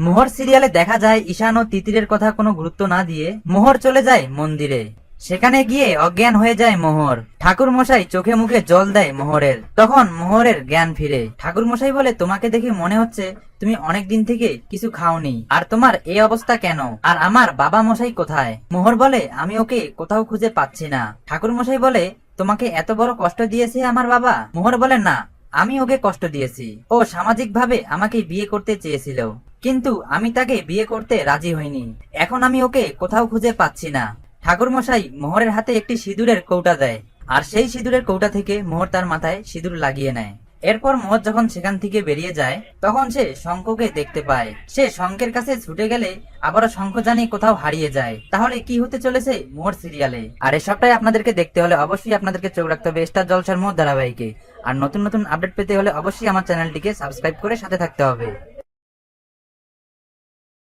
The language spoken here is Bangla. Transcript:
মোহর সিরিয়ালে দেখা যায় ঈশান ও তিতিরের কথা কোনো গুরুত্ব না দিয়ে মোহর চলে যায় মন্দিরে। সেখানে গিয়ে অজ্ঞান হয়ে যায় মোহর। ঠাকুর মশাই চোখে মুখে জল দেয় মোহরের। তখন মোহরের জ্ঞান ফিরে। ঠাকুর মশাই বলে, তোমাকে দেখে মনে হচ্ছে তুমি অনেক দিন থেকে কিছু খাওনি, আর তোমার এই অবস্থা কেন? আর আমার বাবা মশাই কোথায়? মোহর বলে, আমি ওকে কোথাও খুঁজে পাচ্ছি না। ঠাকুর মশাই বলে, তোমাকে এত বড় কষ্ট দিয়েছে আমার বাবা? মোহর বলে, না, আমি ওকে কষ্ট দিয়েছি। ও সামাজিক ভাবে আমাকে বিয়ে করতে চেয়েছিল, কিন্তু আমি তাকে বিয়ে করতে রাজি হইনি। এখন আমি ওকে কোথাও খুঁজে পাচ্ছি না। ঠাকুর মশাই মোহরের হাতে একটি সিঁদুরের কৌটা দেয়, আর সেই সিঁদুরের কৌটা থেকে মোহর তার মাথায় সিঁদুর লাগিয়ে নেয়। এরপর মোহর যখন সেখান থেকে বেরিয়ে যায়, তখন সে শঙ্খকে দেখতে পায়। সে শঙ্খের কাছে ছুটে গেলে আবারও শঙ্খ জানি কোথাও হারিয়ে যায়। তাহলে কি হতে চলেছে মোহর সিরিয়ালে? আর এসবটাই আপনাদেরকে দেখতে হলে অবশ্যই আপনাদেরকে চোখ রাখতে হবে স্টার জলসার মোহর ধারাবাহিকে। আর নতুন নতুন আপডেট পেতে হলে অবশ্যই আমার চ্যানেলটিকে সাবস্ক্রাইব করে সাথে থাকতে হবে।